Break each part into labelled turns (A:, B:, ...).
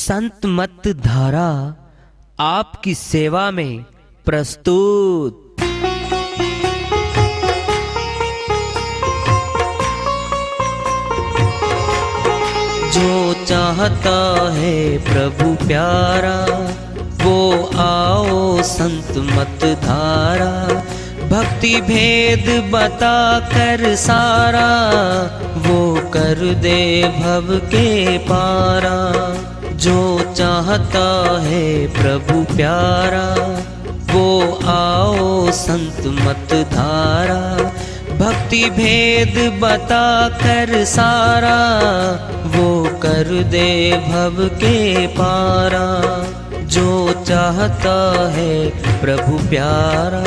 A: संत मत धारा आपकी सेवा में प्रस्तुत। जो चाहता है प्रभु प्यारा वो आओ संत मत धारा। भक्ति भेद बता कर सारा वो कर दे भव के पारा। जो चाहता है प्रभु प्यारा वो आओ संत मत धारा। भक्ति भेद बता कर सारा वो कर दे भव के पारा। जो चाहता है प्रभु प्यारा।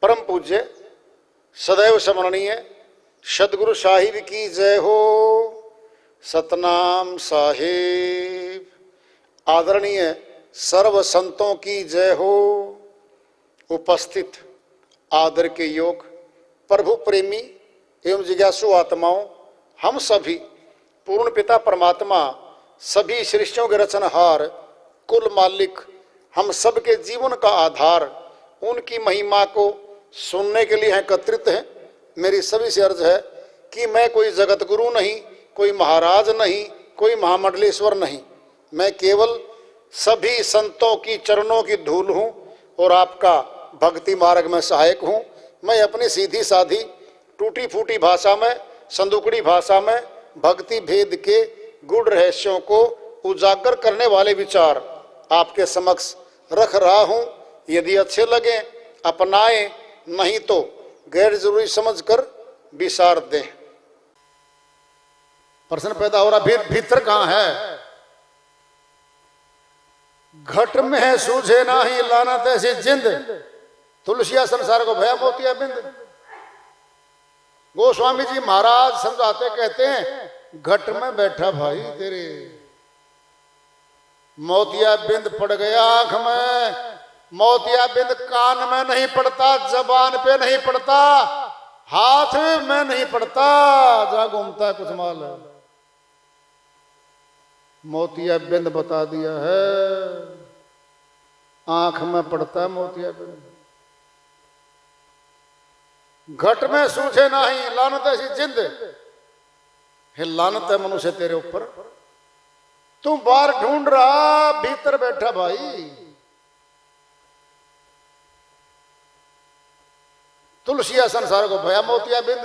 B: परम पूज्य सदैव स्मरणीय सदगुरु साहिब की जय हो। सतनाम साहिब। आदरणीय सर्व संतों की जय हो। उपस्थित आदर के योग प्रभु प्रेमी एवं जिज्ञासु आत्माओं, हम सभी पूर्ण पिता परमात्मा सभी सृष्टियों के रचनहार कुल मालिक हम सबके जीवन का आधार उनकी महिमा को सुनने के लिए एकत्रित हैं। मेरी सभी से अर्ज है कि मैं कोई जगत गुरु नहीं, कोई महाराज नहीं, कोई महामंडलेश्वर नहीं। मैं केवल सभी संतों की चरणों की धूल हूँ और आपका भक्ति मार्ग में सहायक हूँ। मैं अपनी सीधी साधी टूटी फूटी भाषा में, संदुकड़ी भाषा में भक्ति भेद के गूढ़ रहस्यों को उजागर करने वाले विचार आपके समक्ष रख रहा हूँ। यदि अच्छे लगे अपनाएं, नहीं तो गैर जरूरी समझकर विसार दें। प्रश्न पैदा हो रहा भीतर कहां है? घट में है सूझे नाही लानत ऐसी जिंद। तुलसिया संसार को भया मोतिया बिंद। गोस्वामी जी महाराज समझाते कहते हैं घट में बैठा भाई तेरे मोतिया बिंद पड़ गया आंख में। मोतिया बिंद कान में नहीं पड़ता, जबान पे नहीं पड़ता, हाथ में नहीं पड़ता, जहां घूमता है कुछ माल है। मोतिया बिंद बता दिया है आंख में पड़ता है मोतिया बिंद। घट में सूझे नहीं लानत ऐसी जिंद। हे लानत है मनुष्य तेरे ऊपर, तू बाहर ढूंढ रहा भीतर बैठा भाई। तुलसिया संसार को भया मोतिया बिंद।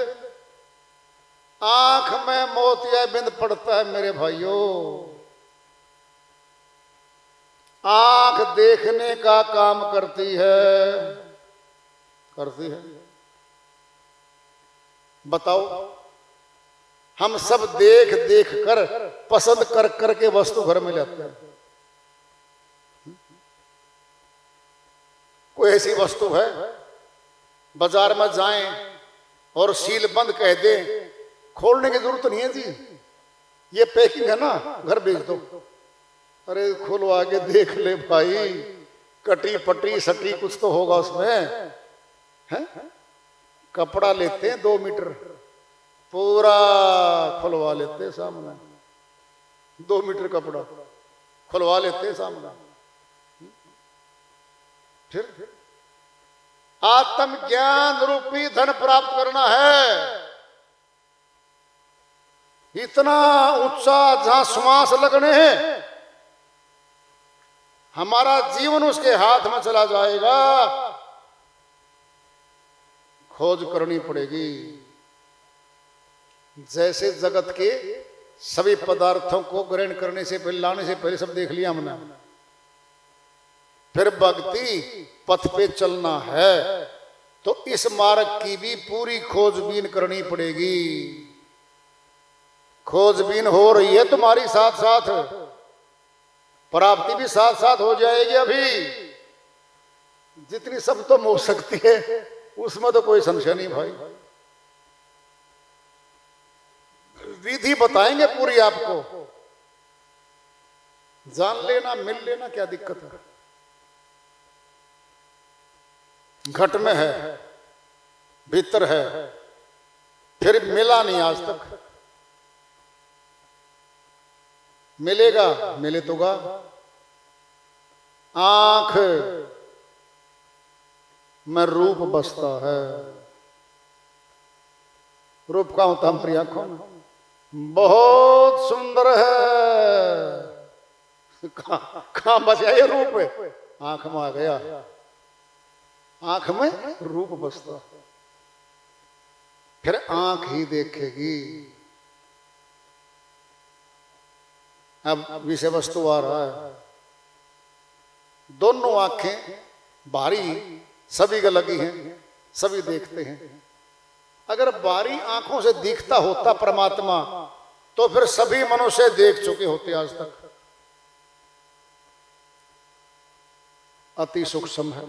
B: आंख में मोतिया बिंद पड़ता है मेरे भाइयों। आंख देखने का काम करती है, करती है। बताओ हम सब देख देख कर पसंद कर करके वस्तु घर में लाते हैं। कोई ऐसी वस्तु है बाजार में जाएं और सील बंद कह दें, खोलने की जरूरत नहीं है जी, ये पैकिंग है ना, घर भेज दो। अरे खुलवा के देख ले भाई, कटी पटी सटी कुछ तो होगा उसमें है? कपड़ा लेते हैं 2 मीटर पूरा खुलवा लेते हैं सामने। 2 मीटर कपड़ा खुलवा लेते हैं सामने। फिर आत्म ज्ञान रूपी धन प्राप्त करना है। इतना ऊंचा जहां श्वास लगने हैं हमारा जीवन उसके हाथ में चला जाएगा। खोज करनी पड़ेगी। जैसे जगत के सभी पदार्थों को ग्रहण करने से पहले, लाने से पहले सब देख लिया हमने, फिर भक्ति पथ पे चलना है तो इस मार्ग की भी पूरी खोजबीन करनी पड़ेगी। खोजबीन हो रही है तुम्हारी साथ साथ। प्राप्ति भी साथ साथ हो जाएगी। अभी जितनी सब तो हो सकती है उसमें तो कोई संशय नहीं भाई। विधि बताएंगे पूरी आपको, जान लेना, मिल लेना, क्या दिक्कत है। घट में है, भीतर है, फिर मिला नहीं आज तक। मिलेगा, मिले तो गा। आंख में रूप बसता है, रूप का होता हमारी आंखों में, बहुत सुंदर है। कहां बचा ये रूप? आंख में आ गया, आंख में रूप बसता, फिर आंख ही देखेगी। अब विषय वस्तु आ रहा है, दोनों आंखें बाहरी सभी का लगी हैं, सभी देखते हैं। अगर बाहरी आंखों से दिखता होता परमात्मा तो फिर सभी मनुष्य देख चुके होते आज तक। अति सूक्ष्म है,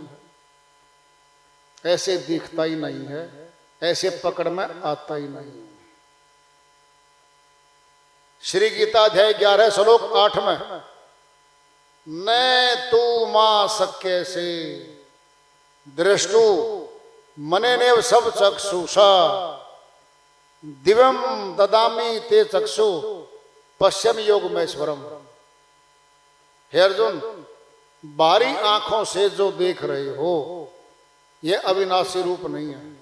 B: ऐसे दिखता ही नहीं है, ऐसे पकड़ में आता ही नहीं। श्री गीता अध्याय 11 श्लोक 8 में, न तू मां शक्य से दृष्टु मने नेव सब चक्षुषा दिव्यम ददामी ते चक्षु पश्चिम योगमेश्वरम। हे अर्जुन, बाहरी आंखों से जो देख रहे हो यह अविनाशी रूप नहीं है,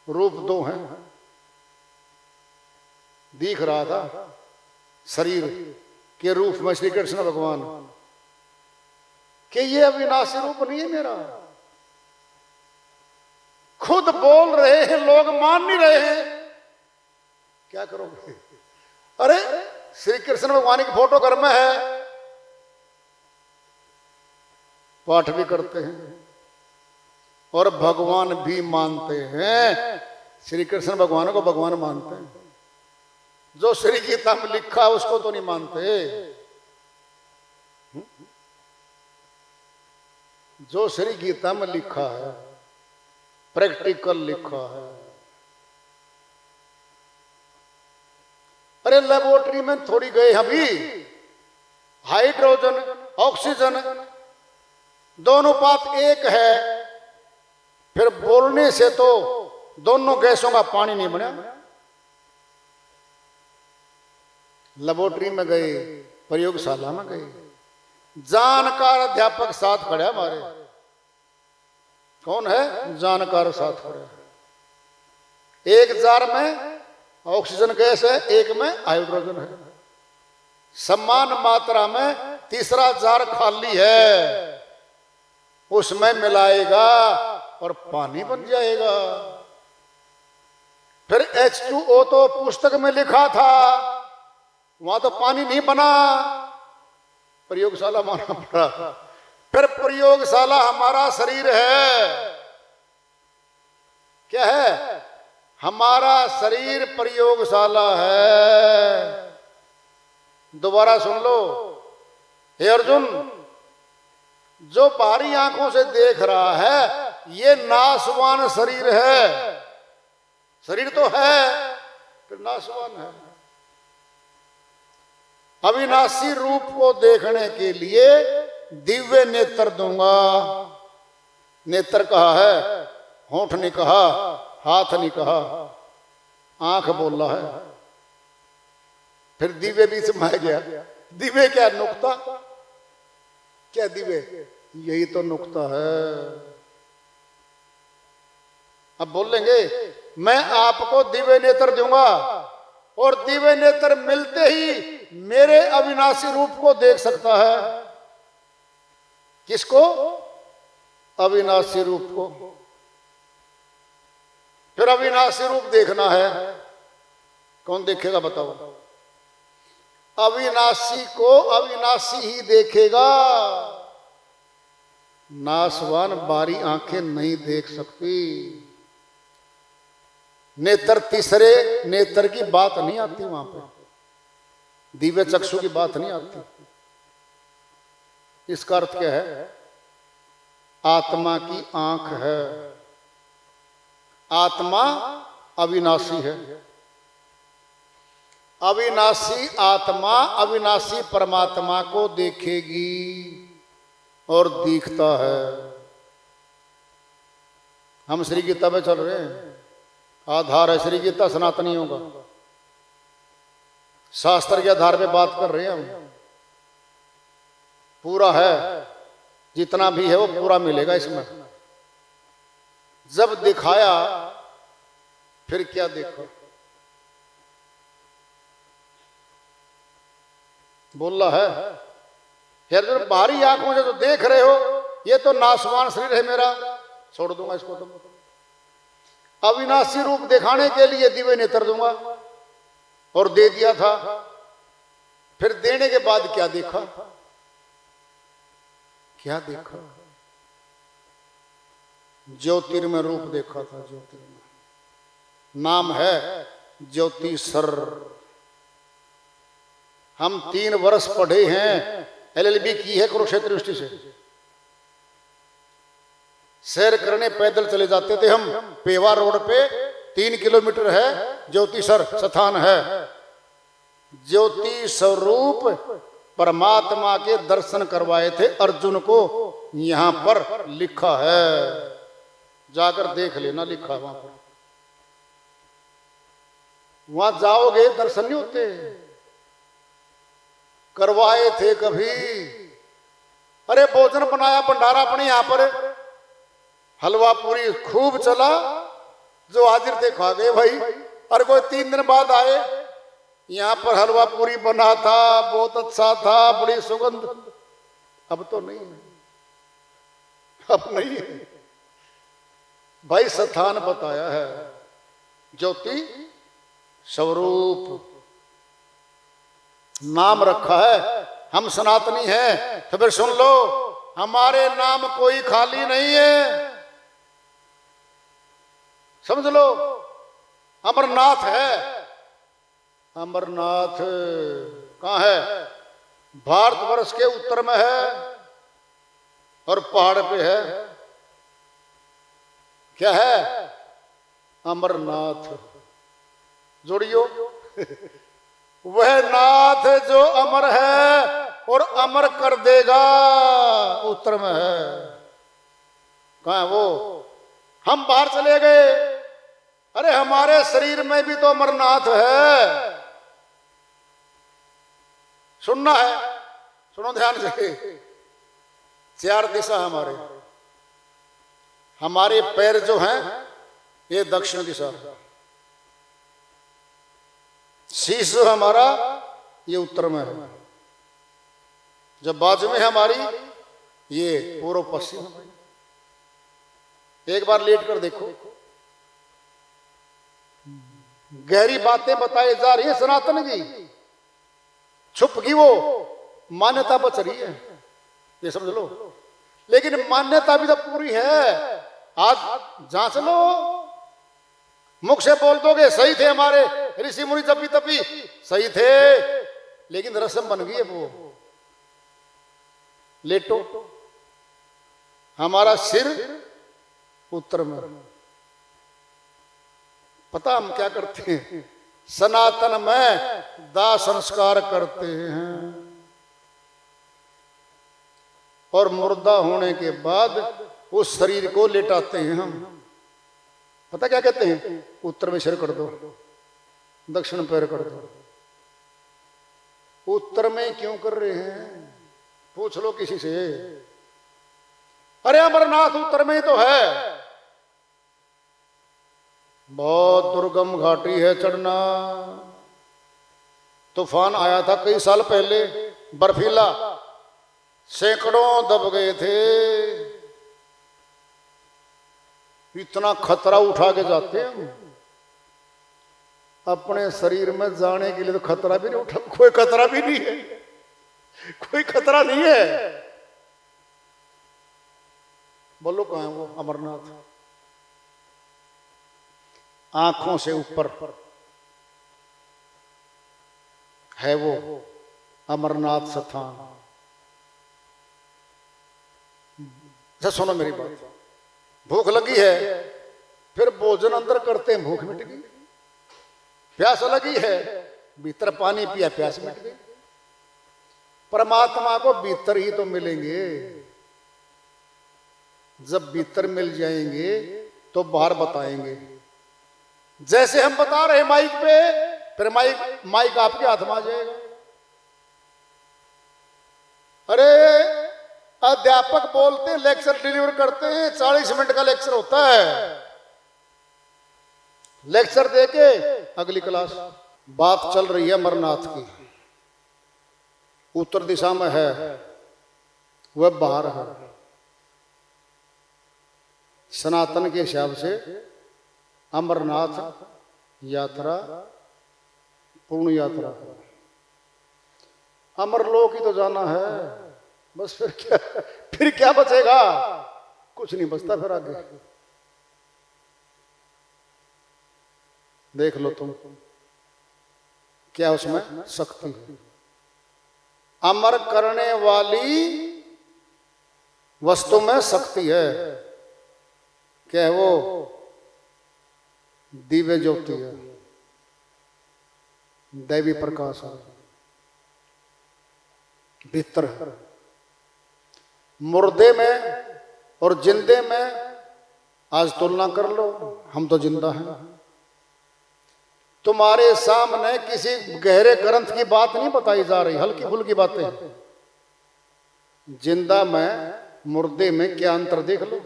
B: रूप दो हैं। दिख रहा था शरीर के रूप में श्री कृष्ण भगवान कि ये अविनाशी रूप नहीं है मेरा। खुद बोल रहे हैं, लोग मान नहीं रहे हैं, क्या करोगे? अरे श्री कृष्ण भगवान की फोटो घर में है, पाठ भी करते हैं और भगवान भी मानते हैं। श्री कृष्ण भगवान को भगवान मानते हैं, जो श्री गीता में लिखा उसको तो नहीं मानते। जो श्री गीता में लिखा है, प्रैक्टिकल लिखा है। अरे लेबोरेटरी में थोड़ी गए अभी, हाइड्रोजन ऑक्सीजन दोनों पात एक है, फिर बोलने से तो दोनों गैसों का पानी नहीं बना। लेबोरेटरी में गए, प्रयोगशाला में गए, जानकार अध्यापक साथ खड़े हमारे। कौन है? जानकार साथ खड़े है। एक जार में ऑक्सीजन गैस है, एक में हाइड्रोजन है। समान मात्रा में तीसरा जार खाली है, उसमें मिलाएगा और पानी बन जाएगा। फिर H2O तो पुस्तक में लिखा था, वहां तो पानी नहीं बना, प्रयोगशाला मानना पड़ा। फिर प्रयोगशाला हमारा शरीर है। क्या है? हमारा शरीर प्रयोगशाला है। दोबारा सुन लो, हे अर्जुन, जो बाहरी आंखों से देख रहा है ये नाशवान शरीर है। शरीर तो है, फिर नाशवान है। अविनाशी रूप को देखने के लिए दिव्य नेत्र दूंगा। नेत्र कहा है, होंठ नहीं कहा, हाथ नहीं कहा, आंख बोल रहा है। फिर दिव्य बीच में आ गया। दिव्य क्या? नुक्ता। क्या दिव्य? यही तो नुक्ता है। अब बोलेंगे मैं आपको दिव्य नेत्र दूंगा, और दिव्य नेत्र मिलते ही मेरे अविनाशी रूप को देख सकता है। किसको? अविनाशी रूप को। फिर अविनाशी रूप देखना है, कौन देखेगा बताओ? अविनाशी को अविनाशी ही देखेगा। नाशवान बारी आंखें नहीं देख सकती। नेत्र तीसरे नेत्र की बात नहीं आती वहां पर, दिव्य चक्षु की बात नहीं आती। इसका अर्थ क्या है? आत्मा की आंख है। आत्मा अविनाशी है। अविनाशी आत्मा अविनाशी परमात्मा को देखेगी और दिखता है। हम श्री गीता में चल रहे हैं, आधार है श्री गीता सनातनियों का। शास्त्र के आधार पे बात कर रहे हैं हम। पूरा है, जितना भी है वो पूरा मिलेगा इसमें। जब दिखाया फिर क्या देखो? बोल रहा है यार, जो बाहरी आंखों से जो देख रहे हो ये तो नाशवान शरीर है मेरा, छोड़ दूंगा इसको। तुम अविनाशी रूप दिखाने के लिए दिव्य नेत्र दूंगा और दे दिया था। फिर देने के बाद क्या देखा? क्या देखा? ज्योतिर्मय रूप देखा था। ज्योतिर्मय नाम है ज्योतिषर। हम 3 वर्ष पढ़े हैं, LLB की है कुरुक्षेत्र यूनिवर्सिटी से। सैर करने पैदल चले जाते थे हम। पेवा रोड पे 3 किलोमीटर है ज्योतिषर स्थान है। ज्योति स्वरूप परमात्मा के दर्शन करवाए थे अर्जुन को। यहां पर लिखा है, जाकर देख लेना, लिखा है वहां पर। वहां जाओगे दर्शन नहीं होते। करवाए थे कभी? अरे भोजन बनाया भंडारा अपने यहां पर, हलवा पूरी खूब चला। जो हाजिर थे खा गए भाई। और कोई 3 दिन बाद आए, यहां पर हलवा पूरी बना था, बहुत अच्छा था, बड़ी सुगंध। अब तो नहीं है, अब नहीं है भाई। स्थान बताया है ज्योति स्वरूप नाम रखा है। हम सनातनी हैं तो फिर सुन लो, हमारे नाम कोई खाली नहीं है, समझ लो। अमरनाथ है। अमरनाथ कहाँ है? भारतवर्ष के उत्तर में है और पहाड़ पे है। क्या है? अमरनाथ। जोड़ियो वह नाथ जो अमर है और अमर कर देगा, उत्तर में है। कहाँ है वो? हम बाहर चले गए। अरे हमारे शरीर में भी तो अमरनाथ है। सुनना है, सुनो ध्यान से। 4 दिशा हमारे। हमारे पैर जो हैं ये दक्षिण दिशा है। शीश जो हमारा ये उत्तर में है। जब बाजू में हमारी ये पूर्व पश्चिम। एक बार लेट कर देखो। गहरी बातें बताई जा रही है सनातन की, छुप की वो मान्यता बच रही है, ये समझ लो। लेकिन मान्यता भी तो पूरी है। आज जांच लो, मुख से बोल दोगे सही थे हमारे ऋषि मुनि जपी तपी, सही थे, लेकिन रस्म बन गई है वो। लेटो, हमारा सिर उत्तर में। पता हम क्या करते हैं? सनातन में दाह संस्कार करते हैं और मुर्दा होने के बाद उस शरीर को लेटाते हैं हम। पता क्या कहते हैं? उत्तर में सिर कर दो, दक्षिण पैर कर दो। उत्तर में क्यों कर रहे हैं? पूछ लो किसी से। अरे अमरनाथ उत्तर में ही तो है। बहुत दुर्गम घाटी है चढ़ना। तूफान आया था कई साल पहले, बर्फीला, सैकड़ों दब गए थे। इतना खतरा उठा के जाते हैं। अपने शरीर में जाने के लिए तो खतरा भी नहीं उठा, कोई खतरा भी नहीं है, कोई खतरा नहीं है। बोलो कहाँ है वो अमरनाथ? आंखों से ऊपर है वो अमरनाथ स्थान। अच्छा सुनो मेरी बात, भूख लगी है, फिर भोजन अंदर करते हैं, भूख मिट गई। प्यास लगी है, भीतर पानी पिया, प्यास मिट गई। परमात्मा को भीतर ही तो मिलेंगे। जब भीतर मिल जाएंगे तो बाहर बताएंगे। जैसे हम बता रहे माइक पे, फिर माइक आपके हाथ में आ जाएगा। अरे अध्यापक बोलते हैं, लेक्चर डिलीवर करते हैं, 40 मिनट का लेक्चर होता है। लेक्चर देके अगली क्लास। बात चल रही है अमरनाथ की, उत्तर दिशा में है, वह बाहर है। सनातन के हिसाब से अमरनाथ यात्रा पूर्ण यात्रा, अमरलोक ही तो जाना है। बस फिर क्या बचेगा? कुछ नहीं बचता फिर आगे। देख लो तुम, क्या उसमें शक्ति है। अमर करने वाली वस्तु में शक्ति है। क्या है वो? दिव्य ज्योति है, दैवी प्रकाश है, भीतर है। मुर्दे में और जिंदे में आज तुलना कर लो, हम तो जिंदा हैं। तुम्हारे सामने किसी गहरे ग्रंथ की बात नहीं बताई जा रही, हल्की फुल्की बातें। जिंदा में मुर्दे में क्या अंतर देख लो।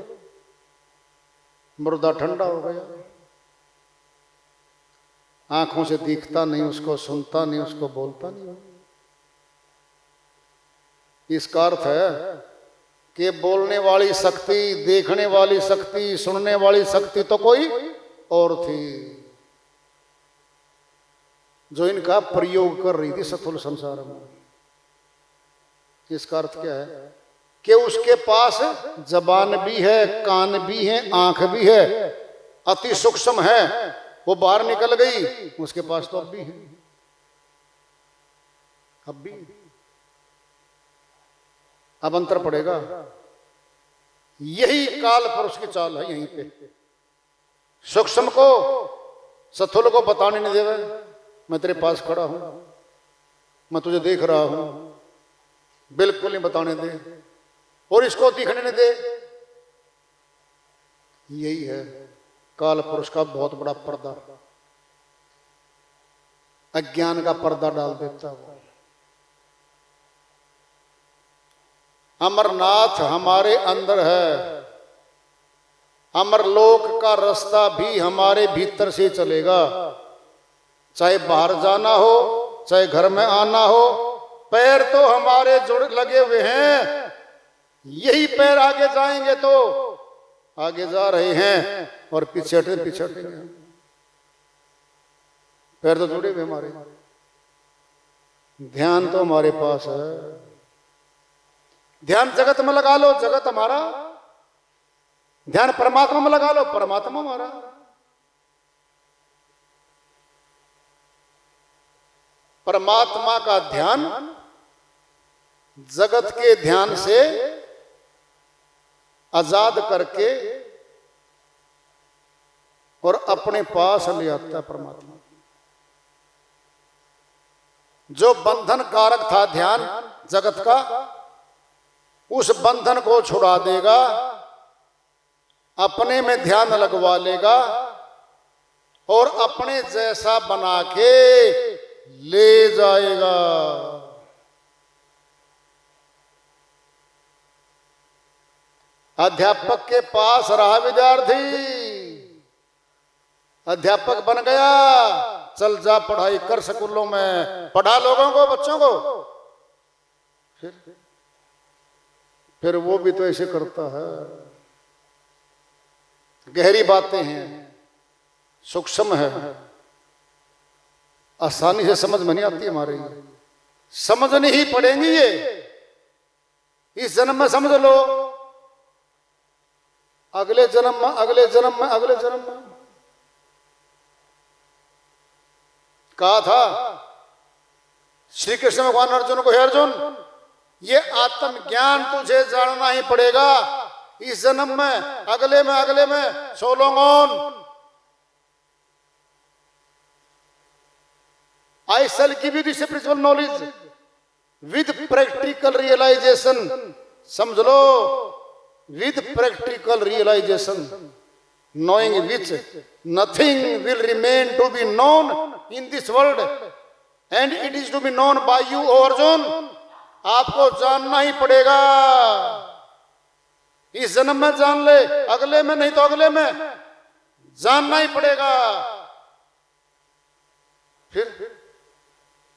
B: मुर्दा ठंडा हो गया, आंखों से दिखता नहीं, उसको सुनता नहीं, उसको बोलता नहीं। इसका अर्थ है कि बोलने वाली शक्ति, देखने वाली शक्ति, सुनने वाली शक्ति तो कोई और थी, जो इनका प्रयोग कर रही थी सतुल संसार में। इसका अर्थ क्या है कि उसके पास जबान भी है, कान भी है, आंख भी है, अति सूक्ष्म है। वो बाहर निकल गई, उसके पास तो अब भी है, अब भी। अब अंतर पड़ेगा। यही काल पुरुष की चाल है। यहीं पे सूक्ष्म को सथुल को बताने नहीं देवे। मैं तेरे पास खड़ा हूं, मैं तुझे देख रहा हूं, बिल्कुल नहीं बताने दे, और इसको दिखने नहीं दे। यही है काल पुरुष का बहुत बड़ा पर्दा, अज्ञान का पर्दा डाल देता है। अमरनाथ हमारे अंदर है, अमरलोक का रास्ता भी हमारे भीतर से चलेगा। चाहे बाहर जाना हो, चाहे घर में आना हो, पैर तो हमारे जुड़ लगे हुए हैं। यही पैर आगे जाएंगे तो आगे जा रहे हैं, और पीछे हटेंगे। पैर तो जुड़े हुए हमारे, ध्यान तो हमारे पास है। ध्यान जगत में लगा लो, जगत हमारा। ध्यान परमात्मा में लगा लो, परमात्मा हमारा। परमात्मा का ध्यान जगत के ध्यान से आजाद करके और अपने पास ले आता है। परमात्मा जो बंधन कारक था ध्यान जगत का, उस बंधन को छुड़ा देगा, अपने में ध्यान लगवा लेगा और अपने जैसा बना के ले जाएगा। अध्यापक के पास रहा विद्यार्थी, अध्यापक बन गया, चल जा पढ़ाई कर स्कूलों में, पढ़ा लोगों को, बच्चों को। फिर वो भी तो ऐसे करता है। गहरी बातें हैं, सूक्ष्म है, आसानी से समझ में नहीं आती हमारे। समझनी ही पड़ेंगी ये, इस जन्म में समझ लो, अगले जन्म में, अगले जन्म में, अगले जन्म में। कहा था श्री कृष्ण भगवान अर्जुन को, हे अर्जुन, ये आत्मज्ञान तुझे जानना ही पड़ेगा इस जन्म में, अगले में so long on. I shall give you the spiritual knowledge with practical realization. समझ लो, with practical realization, knowing which nothing will remain to be known in this world, and it is to be known by you, O Arjun. आपको जानना ही पड़ेगा, इस जन्म में जान ले, अगले में नहीं तो अगले में जानना ही पड़ेगा। फिर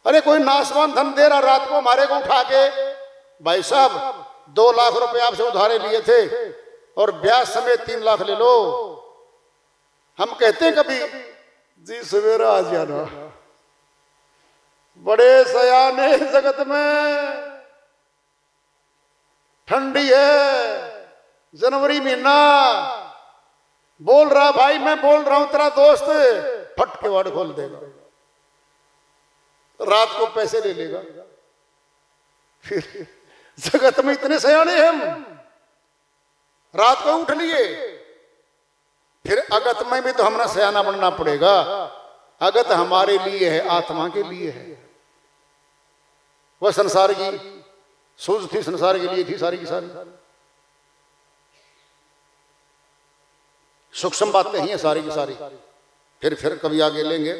B: अरे कोई नासवान धन दे रहा रात को हमारे को उठा के, भाई साहब 2 लाख रुपए आपसे उधारे लिए थे और ब्याज समेत 3 लाख ले लो। हम कहते हैं कभी जी सवेरा आ जाना, बड़े सयाने जगत में, ठंडी है, जनवरी महीना, बोल रहा भाई मैं बोल रहा हूं तेरा दोस्त, फट के वाड़ खोल देगा, रात को पैसे ले लेगा। फिर जगत में इतने सयाने हैं हम, रात को उठ लिए, फिर अगत में भी तो हमें सयाना बनना पड़ेगा। अगत हमारे लिए है, आत्मा के लिए है। वह संसार की सूझ थी, संसार के लिए थी सारी की सारी, सूक्ष्म बातें ही है सारी की सारी। फिर कभी आगे लेंगे।